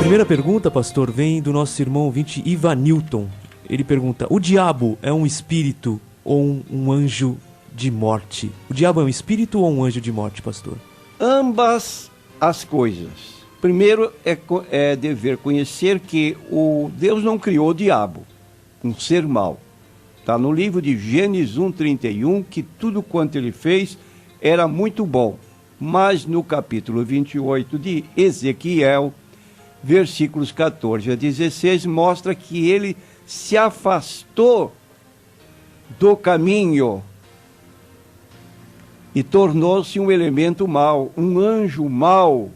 Primeira pergunta, pastor, vem do nosso irmão ouvinte Ivanilton. Ele pergunta: o diabo é um espírito ou um anjo de morte? O diabo é um espírito ou um anjo de morte, pastor? Ambas as coisas. Primeiro é dever conhecer que Deus não criou o diabo, um ser mau. Está no livro de Gênesis 1:31 que tudo quanto ele fez era muito bom. Mas no capítulo 28 de Ezequiel, versículos 14 a 16, mostra que ele se afastou do caminho e tornou-se um elemento mau, um anjo mau,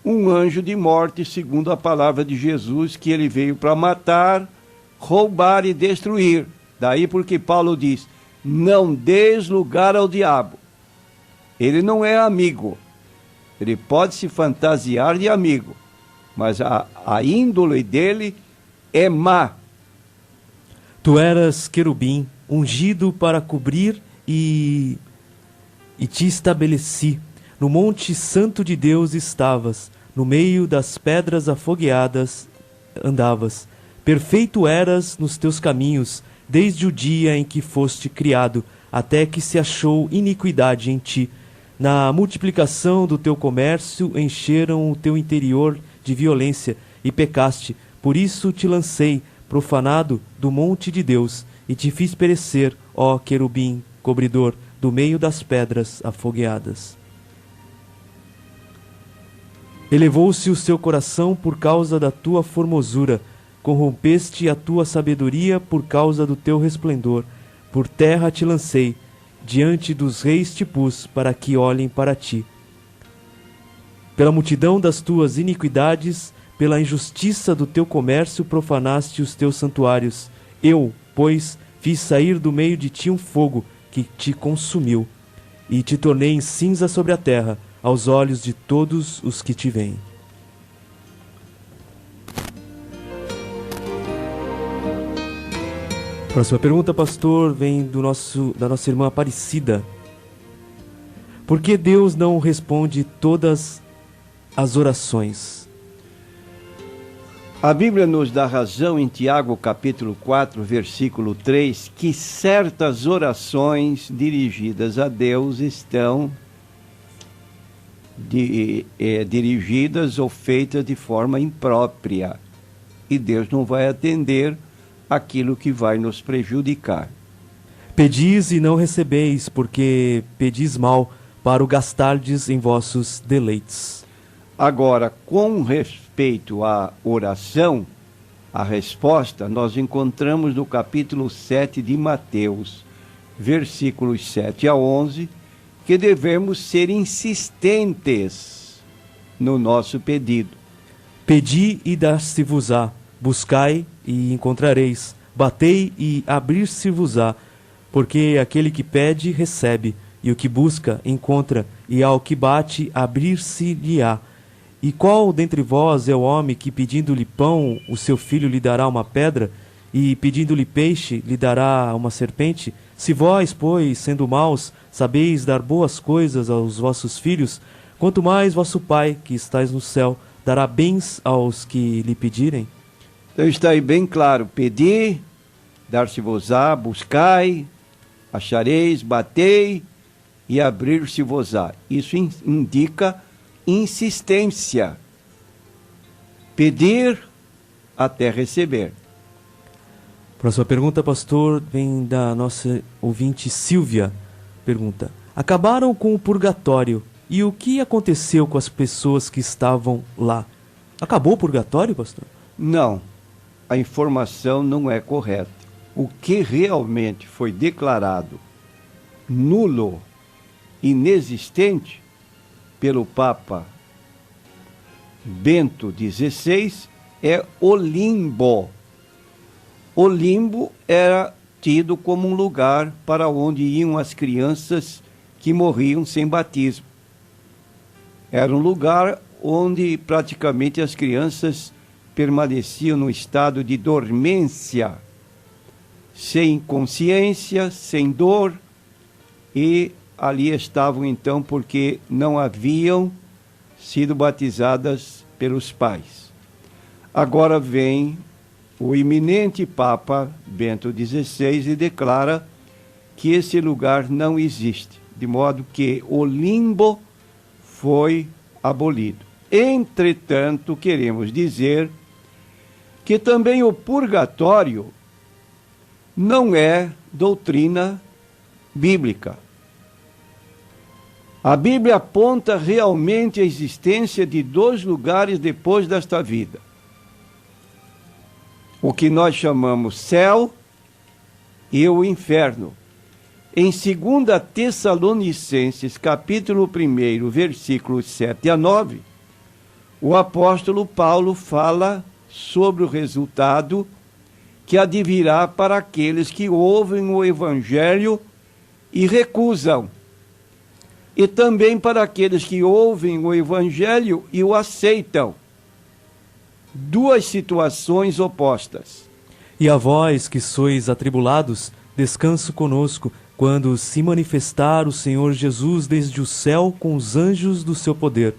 um anjo de morte, segundo a palavra de Jesus, que ele veio para matar, roubar e destruir. Daí porque Paulo diz: não deis lugar ao diabo. Ele não é amigo. Ele pode se fantasiar de amigo, mas a índole dele é má. Tu eras querubim, ungido para cobrir e te estabeleci. No monte santo de Deus estavas, no meio das pedras afogueadas andavas. Perfeito eras nos teus caminhos, desde o dia em que foste criado, até que se achou iniquidade em ti. Na multiplicação do teu comércio encheram o teu interior de violência e pecaste. Por isso te lancei, profanado, do monte de Deus, e te fiz perecer, ó querubim, cobridor, do meio das pedras afogueadas. Elevou-se o seu coração por causa da tua formosura, corrompeste a tua sabedoria por causa do teu resplendor. Por terra te lancei, diante dos reis te pus, para que olhem para ti. Pela multidão das tuas iniquidades, pela injustiça do teu comércio, profanaste os teus santuários. Eu, pois, fiz sair do meio de ti um fogo que te consumiu, e te tornei em cinza sobre a terra, aos olhos de todos os que te veem. Próxima pergunta, pastor, vem da nossa irmã Aparecida. Por que Deus não responde todas as orações? A Bíblia nos dá razão em Tiago capítulo 4, versículo 3, que certas orações dirigidas a Deus estão dirigidas ou feitas de forma imprópria. E Deus não vai atender aquilo que vai nos prejudicar. Pedis e não recebeis, porque pedis mal, para o gastardes em vossos deleites. Agora, com respeito à oração, a resposta nós encontramos no capítulo 7 de Mateus, versículos 7 a 11, que devemos ser insistentes no nosso pedido. Pedi e dar-se-vos-á, buscai e encontrareis, batei e abrir-se-vos-á, porque aquele que pede, recebe, e o que busca, encontra, e ao que bate, abrir-se-lhe-á. E qual dentre vós é o homem que, pedindo-lhe pão, o seu filho lhe dará uma pedra, e pedindo-lhe peixe, lhe dará uma serpente? Se vós, pois, sendo maus, sabeis dar boas coisas aos vossos filhos, quanto mais vosso Pai, que estais no céu, dará bens aos que lhe pedirem? Então está aí bem claro: pedi, dar-se-vos-á, buscai, achareis, batei e abrir-se-vos-á. Isso indica insistência. Pedir até receber. Próxima pergunta, pastor, vem da nossa ouvinte Silvia. Pergunta: acabaram com o purgatório, e o que aconteceu com as pessoas que estavam lá? Acabou o purgatório, pastor? Não, a informação não é correta. O que realmente foi declarado nulo, inexistente, pelo Papa Bento XVI é o limbo. O limbo era tido como um lugar para onde iam as crianças que morriam sem batismo. Era um lugar onde praticamente as crianças permaneciam no estado de dormência, sem consciência, sem dor, e ali estavam então porque não haviam sido batizadas pelos pais. Agora vem o iminente Papa Bento XVI e declara que esse lugar não existe, de modo que o limbo foi abolido. Entretanto, queremos dizer que também o purgatório não é doutrina bíblica. A Bíblia aponta realmente a existência de dois lugares depois desta vida. O que nós chamamos céu e o inferno. Em 2 Tessalonicenses, capítulo 1, versículos 7 a 9, o apóstolo Paulo fala sobre o resultado que advirá para aqueles que ouvem o Evangelho e recusam, e também para aqueles que ouvem o Evangelho e o aceitam. Duas situações opostas. E a vós que sois atribulados, descanso conosco, quando se manifestar o Senhor Jesus desde o céu com os anjos do seu poder,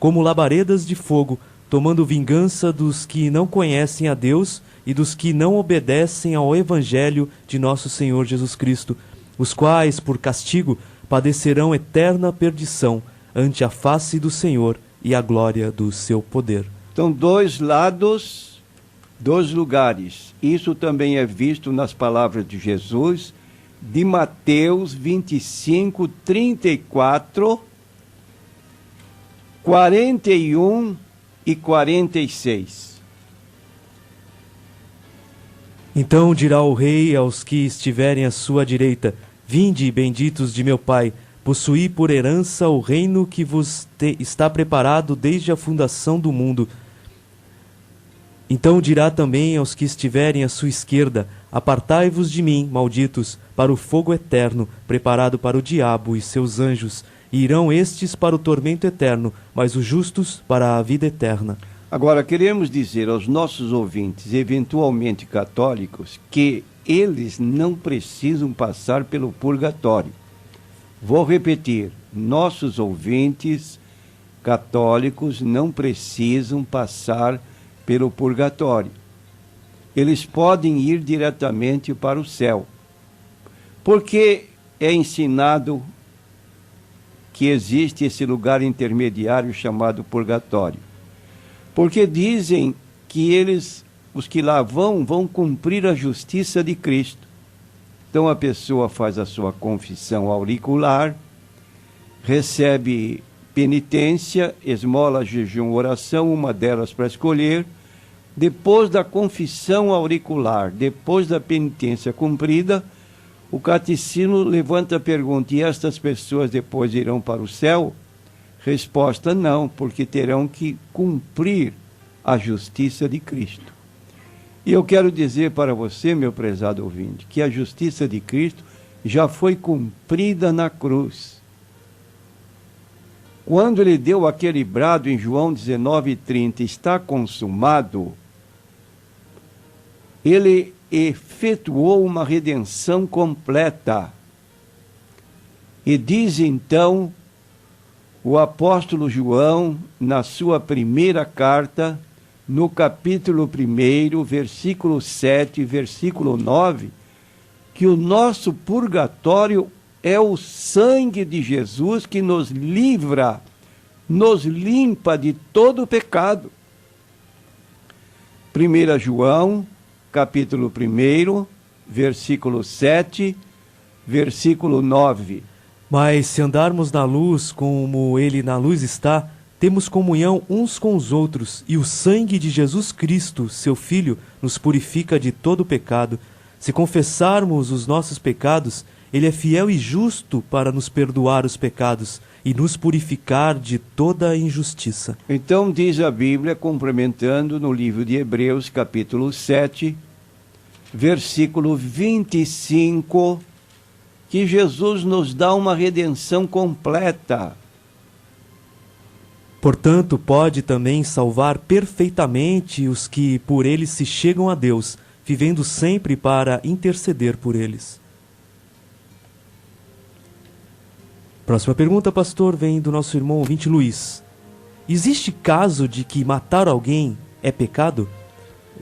como labaredas de fogo, tomando vingança dos que não conhecem a Deus e dos que não obedecem ao Evangelho de nosso Senhor Jesus Cristo, os quais, por castigo, padecerão eterna perdição ante a face do Senhor e a glória do seu poder. Então, dois lados, dois lugares. Isso também é visto nas palavras de Jesus, de Mateus 25, 34, 41 e 46. Então dirá o rei aos que estiverem à sua direita: Vinde, benditos de meu Pai, possuí por herança o reino que vos está preparado desde a fundação do mundo. Então dirá também aos que estiverem à sua esquerda: Apartai-vos de mim, malditos, para o fogo eterno, preparado para o diabo e seus anjos. E irão estes para o tormento eterno, mas os justos para a vida eterna. Agora, queremos dizer aos nossos ouvintes, eventualmente católicos, que eles não precisam passar pelo purgatório. Vou repetir, nossos ouvintes católicos não precisam passar pelo purgatório. Eles podem ir diretamente para o céu. Porque é ensinado que existe esse lugar intermediário chamado purgatório? Porque dizem que eles, os que lá vão cumprir a justiça de Cristo. Então a pessoa faz a sua confissão auricular, recebe penitência, esmola, jejum, oração, uma delas para escolher. Depois da confissão auricular, depois da penitência cumprida, o catecismo levanta a pergunta: e estas pessoas depois irão para o céu? Resposta: não, porque terão que cumprir a justiça de Cristo. E eu quero dizer para você, meu prezado ouvinte, que a justiça de Cristo já foi cumprida na cruz. Quando ele deu aquele brado em João 19:30, está consumado, ele efetuou uma redenção completa. E diz então o apóstolo João, na sua primeira carta, no capítulo 1, versículo 7, versículo 9, que o nosso purgatório é o sangue de Jesus que nos livra, nos limpa de todo o pecado. 1 João, capítulo 1, versículo 7, versículo 9. Mas se andarmos na luz como ele na luz está, temos comunhão uns com os outros, e o sangue de Jesus Cristo, seu Filho, nos purifica de todo pecado. Se confessarmos os nossos pecados, ele é fiel e justo para nos perdoar os pecados e nos purificar de toda a injustiça. Então diz a Bíblia, complementando no livro de Hebreus, capítulo 7, versículo 25, que Jesus nos dá uma redenção completa. Portanto, pode também salvar perfeitamente os que por ele se chegam a Deus, vivendo sempre para interceder por eles. Próxima pergunta, pastor, vem do nosso irmão ouvinte Luiz. Existe caso de que matar alguém é pecado?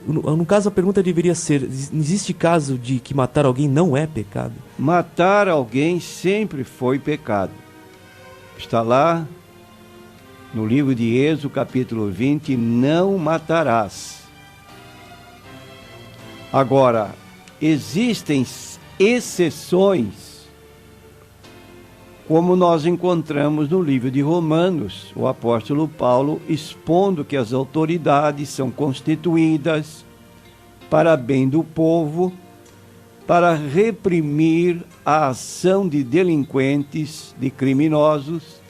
No caso, a pergunta deveria ser: existe caso de que matar alguém não é pecado? Matar alguém sempre foi pecado. Está lá no livro de Êxodo, capítulo 20, não matarás. Agora, existem exceções, como nós encontramos no livro de Romanos, o apóstolo Paulo expondo que as autoridades são constituídas para bem do povo, para reprimir a ação de delinquentes, de criminosos.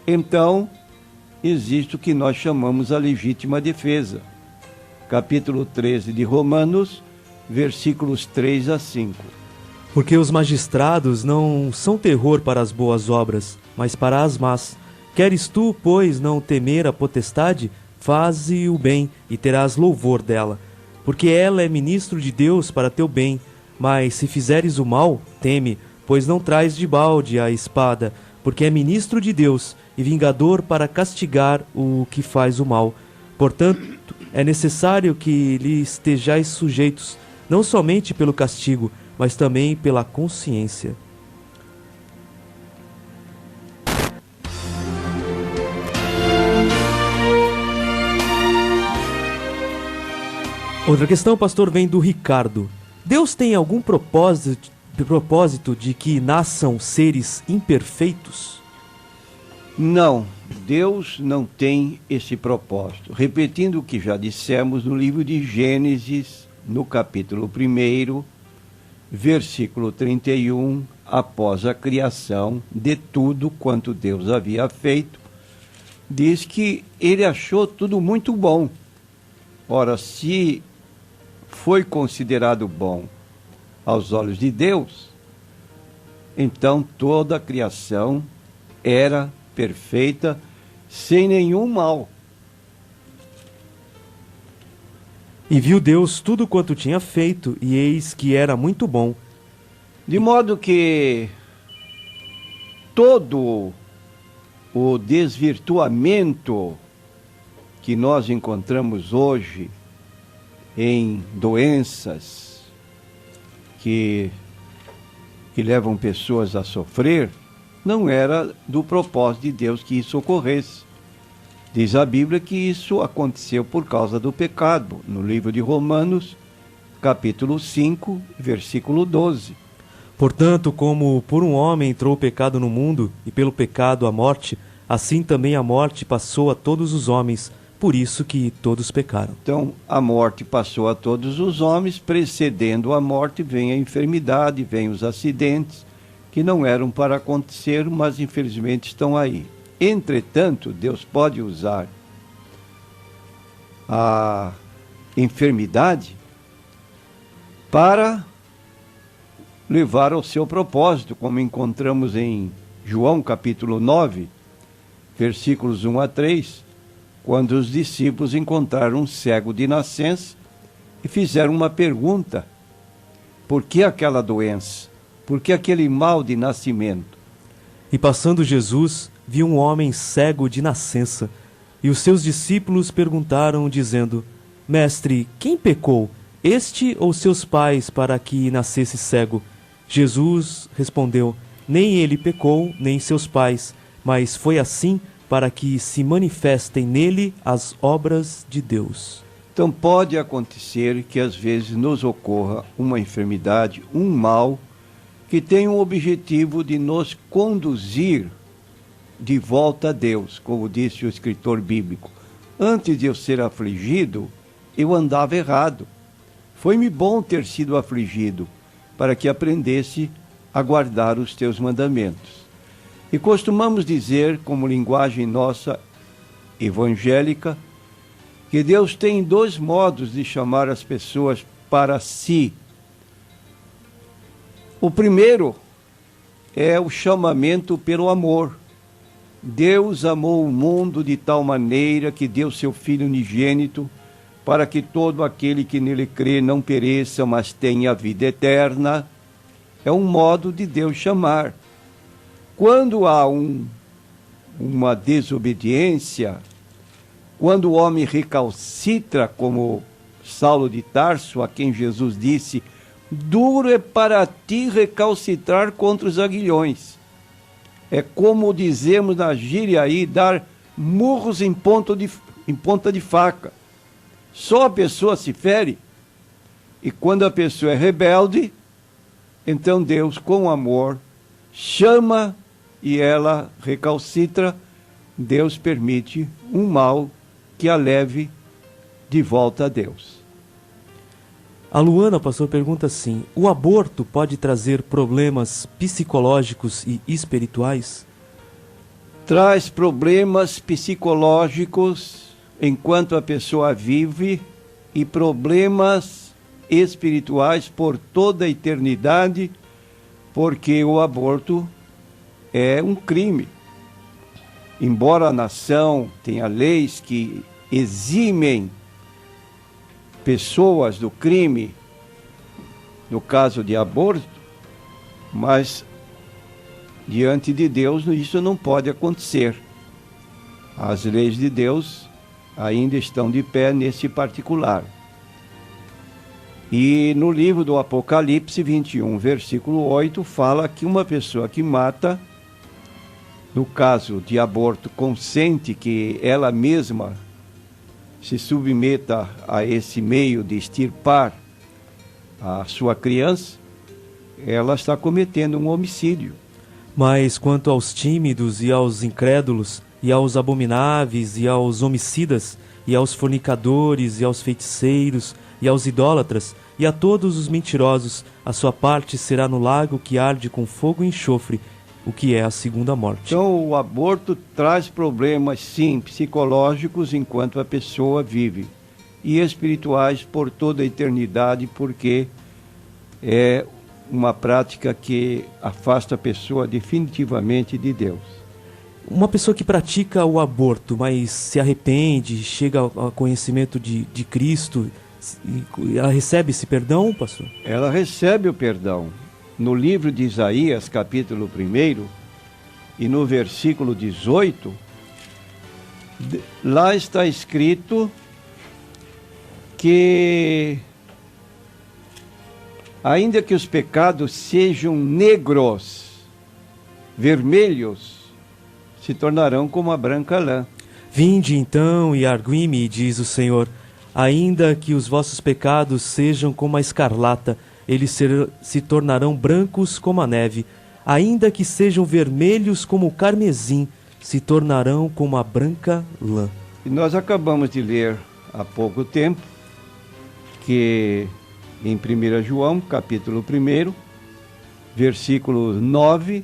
Então, existe o que nós chamamos a legítima defesa. Capítulo 13 de Romanos, versículos 3 a 5. Porque os magistrados não são terror para as boas obras, mas para as más. Queres tu, pois, não temer a potestade? Faze o bem e terás louvor dela. Porque ela é ministro de Deus para teu bem. Mas se fizeres o mal, teme, pois não traz de balde a espada, porque é ministro de Deus e vingador para castigar o que faz o mal. Portanto, é necessário que lhe estejais sujeitos, não somente pelo castigo, mas também pela consciência. Outra questão, pastor, vem do Ricardo. Deus tem algum propósito de que nasçam seres imperfeitos? Não, Deus não tem esse propósito. Repetindo o que já dissemos no livro de Gênesis, no capítulo 1, versículo 31, após a criação de tudo quanto Deus havia feito, diz que ele achou tudo muito bom. Ora, se foi considerado bom aos olhos de Deus, então toda a criação era perfeita, sem nenhum mal. E viu Deus tudo quanto tinha feito, e eis que era muito bom. De modo que todo o desvirtuamento que nós encontramos hoje em doenças que levam pessoas a sofrer, não era do propósito de Deus que isso ocorresse. Diz a Bíblia que isso aconteceu por causa do pecado, no livro de Romanos, capítulo 5, versículo 12. Portanto, como por um homem entrou o pecado no mundo, e pelo pecado a morte, assim também a morte passou a todos os homens, por isso que todos pecaram. Então, a morte passou a todos os homens, precedendo a morte vem a enfermidade, vem os acidentes, que não eram para acontecer, mas infelizmente estão aí. Entretanto, Deus pode usar a enfermidade para levar ao seu propósito, como encontramos em João capítulo 9, versículos 1 a 3, quando os discípulos encontraram um cego de nascença e fizeram uma pergunta: por que aquela doença? Por que aquele mal de nascimento? E passando Jesus, viu um homem cego de nascença, e os seus discípulos perguntaram, dizendo: Mestre, quem pecou, este ou seus pais, para que nascesse cego? Jesus respondeu: Nem ele pecou, nem seus pais, mas foi assim para que se manifestem nele as obras de Deus. Então pode acontecer que às vezes nos ocorra uma enfermidade, um mal, que tem o objetivo de nos conduzir de volta a Deus, como disse o escritor bíblico. Antes de eu ser afligido, eu andava errado. Foi-me bom ter sido afligido, para que aprendesse a guardar os teus mandamentos. E costumamos dizer, como linguagem nossa evangélica, que Deus tem dois modos de chamar as pessoas para si. O primeiro é o chamamento pelo amor. Deus amou o mundo de tal maneira que deu seu Filho unigênito, para que todo aquele que nele crê não pereça, mas tenha vida eterna. É um modo de Deus chamar. Quando há uma desobediência, Quando o homem recalcitra, como Saulo de Tarso, a quem Jesus disse: duro é para ti recalcitrar contra os aguilhões. É como dizemos na gíria aí, dar murros em ponta de faca. Só a pessoa se fere. E quando a pessoa é rebelde, então Deus, com amor, chama e ela recalcitra. Deus permite um mal que a leve de volta a Deus. A Luana, pastor, pergunta assim: o aborto pode trazer problemas psicológicos e espirituais? Traz problemas psicológicos enquanto a pessoa vive e problemas espirituais por toda a eternidade, porque o aborto é um crime. Embora a nação tenha leis que eximem pessoas do crime, no caso de aborto, mas diante de Deus isso não pode acontecer. As leis de Deus ainda estão de pé nesse particular. E no livro do Apocalipse 21, versículo 8, fala que uma pessoa que mata, no caso de aborto, consente que ela mesma se submeta a esse meio de extirpar a sua criança, ela está cometendo um homicídio. Mas quanto aos tímidos e aos incrédulos, e aos abomináveis, e aos homicidas, e aos fornicadores, e aos feiticeiros, e aos idólatras, e a todos os mentirosos, a sua parte será no lago que arde com fogo e enxofre, o que é a segunda morte. Então o aborto traz problemas, sim, psicológicos enquanto a pessoa vive, e espirituais por toda a eternidade, porque é uma prática que afasta a pessoa definitivamente de Deus. Uma pessoa que pratica o aborto, mas se arrepende, chega ao conhecimento de Cristo, ela recebe esse perdão, pastor? Ela recebe o perdão. No livro de Isaías, capítulo 1, e no versículo 18, lá está escrito que ainda que os pecados sejam negros, vermelhos, se tornarão como a branca lã. Vinde então e argui-me, diz o Senhor, ainda que os vossos pecados sejam como a escarlata, eles se tornarão brancos como a neve, ainda que sejam vermelhos como o carmesim, se tornarão como a branca lã. E nós acabamos de ler há pouco tempo que em 1 João, capítulo 1, versículo 9,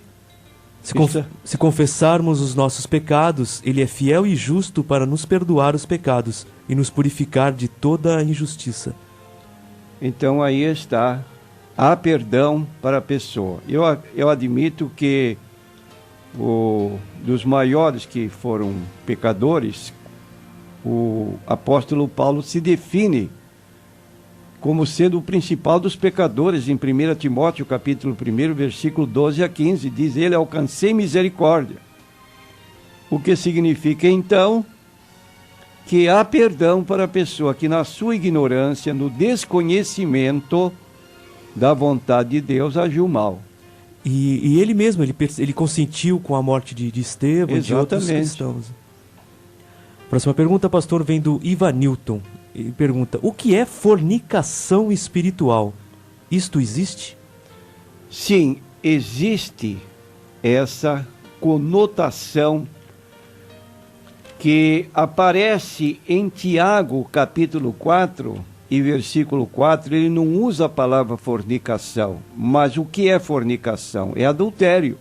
se confessarmos os nossos pecados, Ele é fiel e justo para nos perdoar os pecados e nos purificar de toda a injustiça. Então aí está, há perdão para a pessoa. Eu admito que dos maiores que foram pecadores, o apóstolo Paulo se define como sendo o principal dos pecadores. Em 1 Timóteo, capítulo 1, versículo 12 a 15, diz ele: alcancei misericórdia. O que significa, então, que há perdão para a pessoa que na sua ignorância, no desconhecimento da vontade de Deus, agiu mal. E ele mesmo, ele consentiu com a morte de Estevão e de outros cristãos. Próxima pergunta, pastor, vem do Ivanilton. Ele pergunta: o que é fornicação espiritual? Isto existe? Sim, existe essa conotação que aparece em Tiago, capítulo 4 e versículo 4. Ele não usa a palavra fornicação, mas o que é fornicação? É adultério.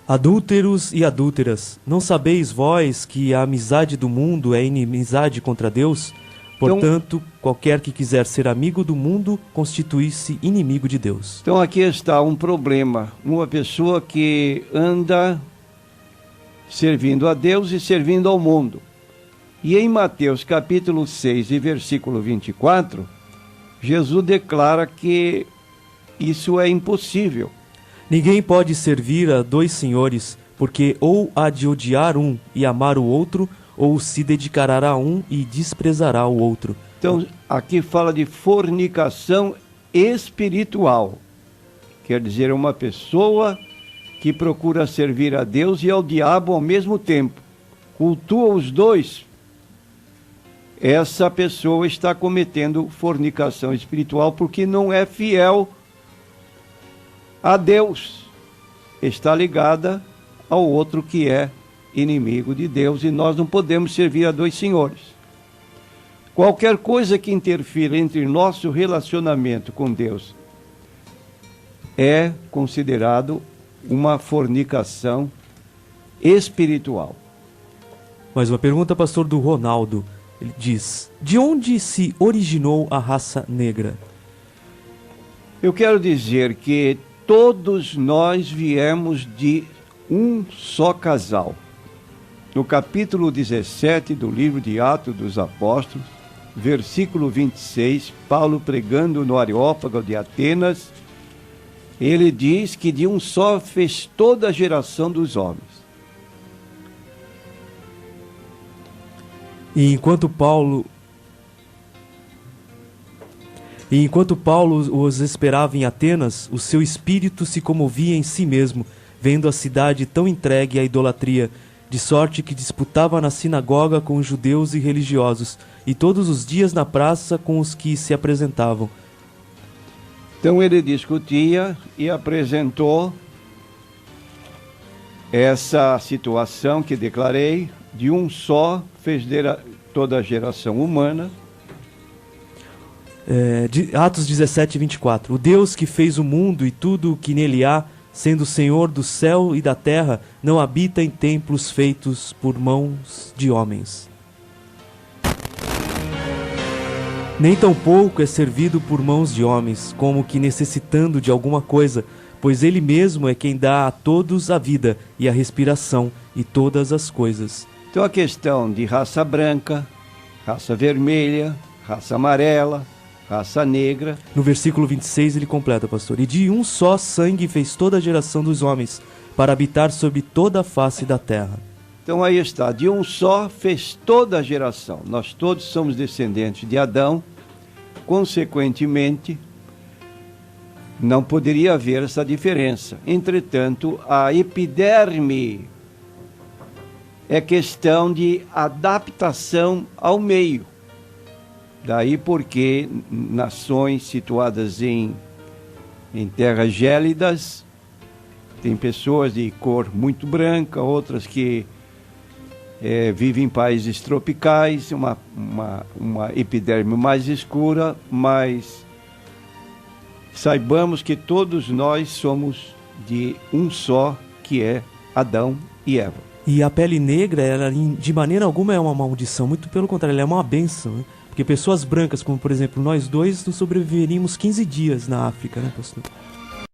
Adúlteros e adúlteras, não sabeis vós que a amizade do mundo é inimizade contra Deus? Portanto, qualquer que quiser ser amigo do mundo, constitui-se inimigo de Deus. Então aqui está um problema. Uma pessoa que anda servindo a Deus e servindo ao mundo. E em Mateus capítulo 6 e versículo 24, Jesus declara que isso é impossível. Ninguém pode servir a dois senhores, porque ou há de odiar um e amar o outro, ou se dedicará a um e desprezará o outro. Então, aqui fala de fornicação espiritual. Quer dizer, uma pessoa que procura servir a Deus e ao diabo ao mesmo tempo. Cultua os dois. Essa pessoa está cometendo fornicação espiritual porque não é fiel a Deus. Está ligada ao outro que é inimigo de Deus, e nós não podemos servir a dois senhores. Qualquer coisa que interfira entre nosso relacionamento com Deus é considerado uma fornicação espiritual. Mais uma pergunta, pastor, do Ronaldo. Ele diz: de onde se originou a raça negra? Eu quero dizer que todos nós viemos de um só casal. No capítulo 17 do livro de Atos dos Apóstolos, versículo 26, Paulo pregando no Areópago de Atenas, ele diz que de um só fez toda a geração dos homens. E enquanto Paulo os esperava em Atenas, o seu espírito se comovia em si mesmo, vendo a cidade tão entregue à idolatria, de sorte que disputava na sinagoga com os judeus e religiosos, e todos os dias na praça com os que se apresentavam. Então ele discutia e apresentou essa situação que declarei: de um só fez toda a geração humana. Atos 17, 24. O Deus que fez o mundo e tudo o que nele há, sendo o Senhor do céu e da terra, não habita em templos feitos por mãos de homens. Nem tampouco é servido por mãos de homens, como que necessitando de alguma coisa, pois ele mesmo é quem dá a todos a vida e a respiração e todas as coisas. Então a questão de raça branca, raça vermelha, raça amarela, raça negra. No versículo 26 ele completa, pastor: e de um só sangue fez toda a geração dos homens, para habitar sobre toda a face da terra. Então aí está, de um só fez toda a geração. Nós todos somos descendentes de Adão, consequentemente, não poderia haver essa diferença. Entretanto, a epiderme é questão de adaptação ao meio. Daí porque nações situadas em terras gélidas, tem pessoas de cor muito branca, outras que vivem em países tropicais, uma epiderme mais escura, mas saibamos que todos nós somos de um só, que é Adão e Eva. E a pele negra, ela de maneira alguma é uma maldição, muito pelo contrário, ela é uma bênção, né? Porque pessoas brancas, como por exemplo nós dois, não sobreviveríamos 15 dias na África, né, pastor?